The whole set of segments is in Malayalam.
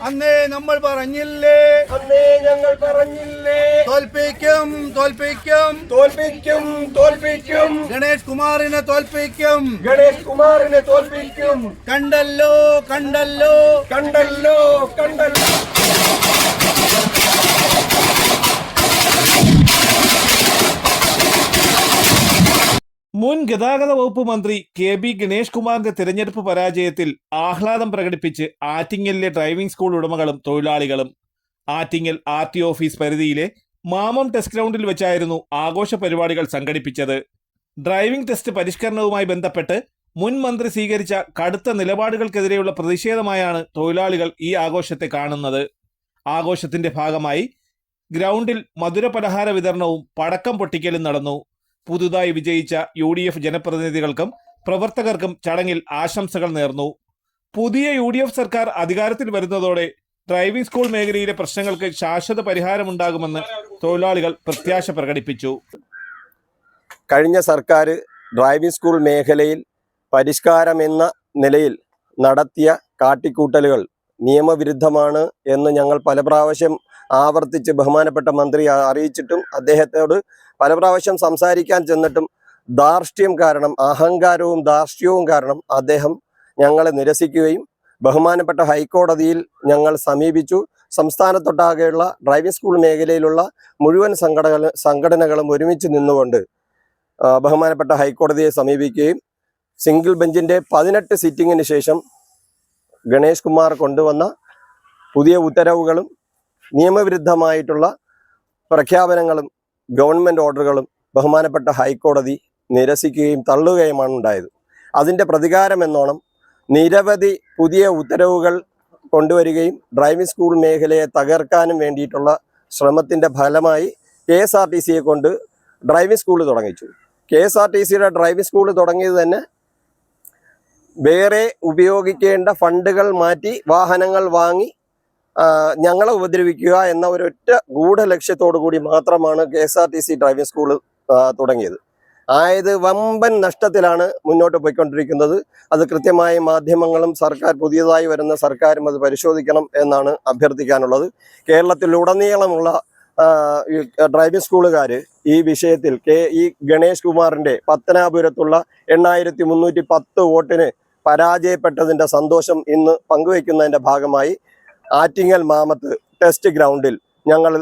അന്നേ നമ്മൾ പറഞ്ഞില്ലേ, അന്നേ ഞങ്ങൾ പറഞ്ഞില്ലേ, തോൽപ്പിക്കും തോൽപ്പിക്കും തോൽപ്പിക്കും തോൽപ്പിക്കും, ഗണേഷ് കുമാറിനെ തോൽപ്പിക്കും, ഗണേഷ് കുമാറിനെ തോൽപ്പിക്കും. കണ്ടല്ലോ കണ്ടല്ലോ കണ്ടല്ലോ കണ്ടല്ലോ. മുൻ ഗതാഗത വകുപ്പ് മന്ത്രി കെ.ബി. ഗണേഷ് കുമാറിന്റെ തിരഞ്ഞെടുപ്പ് പരാജയത്തിൽ ആഹ്ലാദം പ്രകടിപ്പിച്ച് ആറ്റിങ്ങലിലെ ഡ്രൈവിംഗ് സ്കൂൾ ഉടമകളും തൊഴിലാളികളും. ആറ്റിങ്ങൽ ആർ.ടി. ഓഫീസ് പരിധിയിലെ മാമം ടെസ്റ്റ് ഗ്രൗണ്ടിൽ വെച്ചായിരുന്നു ആഘോഷ പരിപാടികൾ സംഘടിപ്പിച്ചത്. ഡ്രൈവിംഗ് ടെസ്റ്റ് പരിഷ്കരണവുമായി ബന്ധപ്പെട്ട് മുൻ മന്ത്രി സ്വീകരിച്ച കടുത്ത നിലപാടുകൾക്കെതിരെയുള്ള പ്രതിഷേധമായാണ് തൊഴിലാളികൾ ഈ ആഘോഷത്തെ കാണുന്നത്. ആഘോഷത്തിന്റെ ഭാഗമായി ഗ്രൗണ്ടിൽ മധുരപലഹാര വിതരണവും പടക്കം പൊട്ടിക്കലും നടന്നു. പുതുതായി വിജയിച്ച UDF ജനപ്രതിനിധികൾക്കും പ്രവർത്തകർക്കും ചടങ്ങിൽ ആശംസകൾ നേർന്നു. പുതിയ UDF സർക്കാർ അധികാരത്തിൽ വരുന്നതോടെ ഡ്രൈവിംഗ് സ്കൂൾ മേഖലയിലെ പ്രശ്നങ്ങൾക്ക് ശാശ്വത പരിഹാരമുണ്ടാകുമെന്ന് തൊഴിലാളികൾ പ്രത്യാശ പ്രകടിപ്പിച്ചു. കഴിഞ്ഞ സർക്കാർ ഡ്രൈവിംഗ് സ്കൂൾ മേഖലയിൽ പരിഷ്കാരമെന്ന നിലയിൽ നടത്തിയ കാട്ടിക്കൂട്ടലുകൾ നിയമവിരുദ്ധമാണ് എന്ന് ഞങ്ങൾ പല പ്രാവശ്യം ആവർത്തിച്ച് ബഹുമാനപ്പെട്ട മന്ത്രി അറിയിച്ചിട്ടും അദ്ദേഹത്തോട് പല പ്രാവശ്യം സംസാരിക്കാൻ ചെന്നിട്ടും ധാർഷ്ട്യം കാരണം, അഹങ്കാരവും ധാർഷ്ട്യവും കാരണം അദ്ദേഹം ഞങ്ങളെ നിരസിക്കുകയും ബഹുമാനപ്പെട്ട ഹൈക്കോടതിയിൽ ഞങ്ങൾ സമീപിച്ചു. സംസ്ഥാനത്തൊട്ടാകെയുള്ള ഡ്രൈവിംഗ് സ്കൂൾ മേഖലയിലുള്ള മുഴുവൻ സംഘടനകളും ഒരുമിച്ച് നിന്നുകൊണ്ട് ബഹുമാനപ്പെട്ട ഹൈക്കോടതിയെ സമീപിക്കുകയും സിംഗിൾ ബെഞ്ചിൻ്റെ 18 സിറ്റിങ്ങിന് ശേഷം ഗണേഷ് കുമാർ കൊണ്ടുവന്ന പുതിയ ഉത്തരവുകളും നിയമവിരുദ്ധമായിട്ടുള്ള പ്രഖ്യാപനങ്ങളും ഗവൺമെൻറ് ഓർഡറുകളും ബഹുമാനപ്പെട്ട ഹൈക്കോടതി നിരസിക്കുകയും തള്ളുകയുമാണ് ഉണ്ടായത്. അതിൻ്റെ പ്രതികാരം എന്നോണം നിരവധി പുതിയ ഉത്തരവുകൾ കൊണ്ടുവരികയും ഡ്രൈവിംഗ് സ്കൂൾ മേഖലയെ തകർക്കാനും വേണ്ടിയിട്ടുള്ള ശ്രമത്തിൻ്റെ ഫലമായി KSRTCയെ കൊണ്ട് ഡ്രൈവിംഗ് സ്കൂൾ തുടങ്ങിച്ചു. KSRTCയുടെ ഡ്രൈവിംഗ് സ്കൂൾ തുടങ്ങിയത് തന്നെ വേറെ ഉപയോഗിക്കേണ്ട ഫണ്ടുകൾ മാറ്റി വാഹനങ്ങൾ വാങ്ങി ഞങ്ങളെ ഉപദ്രവിക്കുക എന്ന ഒരൊറ്റ ഗൂഢലക്ഷ്യത്തോടു കൂടി മാത്രമാണ് KSRTC ഡ്രൈവിംഗ് സ്കൂൾ തുടങ്ങിയത്. ആയത് വമ്പൻ നഷ്ടത്തിലാണ് മുന്നോട്ട് പോയിക്കൊണ്ടിരിക്കുന്നത്. അത് കൃത്യമായി മാധ്യമങ്ങളും സർക്കാർ, പുതിയതായി വരുന്ന സർക്കാരും അത് പരിശോധിക്കണം എന്നാണ് അഭ്യർത്ഥിക്കാനുള്ളത്. കേരളത്തിലുടനീളമുള്ള ഡ്രൈവിംഗ് സ്കൂളുകാർ ഈ വിഷയത്തിൽ ഈ ഗണേഷ് കുമാറിൻ്റെ പത്തനാപുരത്തുള്ള 8310 വോട്ടിന് പരാജയപ്പെട്ടതിൻ്റെ സന്തോഷം ഇന്ന് പങ്കുവയ്ക്കുന്നതിൻ്റെ ഭാഗമായി ആറ്റിങ്ങൽ മാമത്ത് ടെസ്റ്റ് ഗ്രൗണ്ടിൽ ഞങ്ങൾ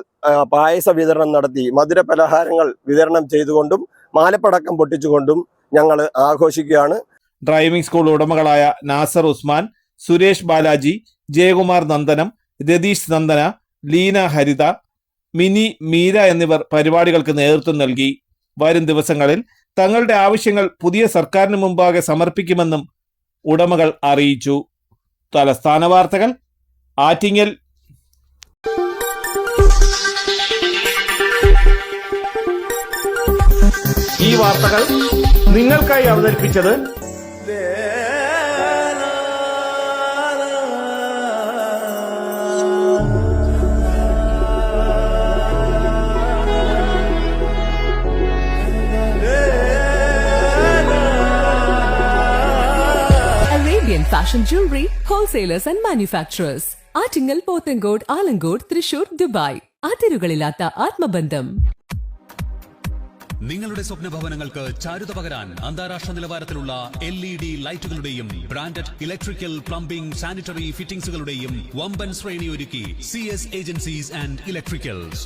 പായസ വിതരണം നടത്തി മധുര പലഹാരങ്ങൾ വിതരണം ചെയ്തുകൊണ്ടും മാലപ്പടക്കം പൊട്ടിച്ചുകൊണ്ടും ഞങ്ങൾ ആഘോഷിക്കുകയാണ്. ഡ്രൈവിംഗ് സ്കൂൾ ഉടമകളായ നാസർ ഉസ്മാൻ, സുരേഷ് ബാലാജി, ജയകുമാർ നന്ദനം, രതീഷ് നന്ദന, ലീന ഹരിത, മിനി മീര എന്നിവർ പരിപാടികൾക്ക് നേതൃത്വം നൽകി. വരും ദിവസങ്ങളിൽ തങ്ങളുടെ ആവശ്യങ്ങൾ പുതിയ സർക്കാരിന് മുമ്പാകെ സമർപ്പിക്കുമെന്നും ഉടമകൾ അറിയിച്ചു. തലസ്ഥാന വാർത്തകൾ, ആറ്റിങ്ങൽ. ഈ വാർത്തകൾ നിങ്ങൾക്കായി അവതരിപ്പിച്ചത് Fashion jewelry, wholesalers and manufacturers. Attingal, Pothencode, Alamcode, Thrissur, Dubai. അതിരുകളില്ലാത്ത ആത്മബന്ധം. നിങ്ങളുടെ സ്വപ്ന ഭവനങ്ങൾക്ക് ചാരുത പകരാൻ അന്താരാഷ്ട്ര നിലവാരത്തിലുള്ള LED ലൈറ്റുകളുടെയും ബ്രാൻഡഡ് ഇലക്ട്രിക്കൽ, പ്ലംബിംഗ്, സാനിറ്ററി ഫിറ്റിംഗ്സുകളുടെയും വമ്പൻ ശ്രേണി ഒരുക്കി CS ഏജൻസീസ് ആൻഡ് ഇലക്ട്രിക്കൽസ്.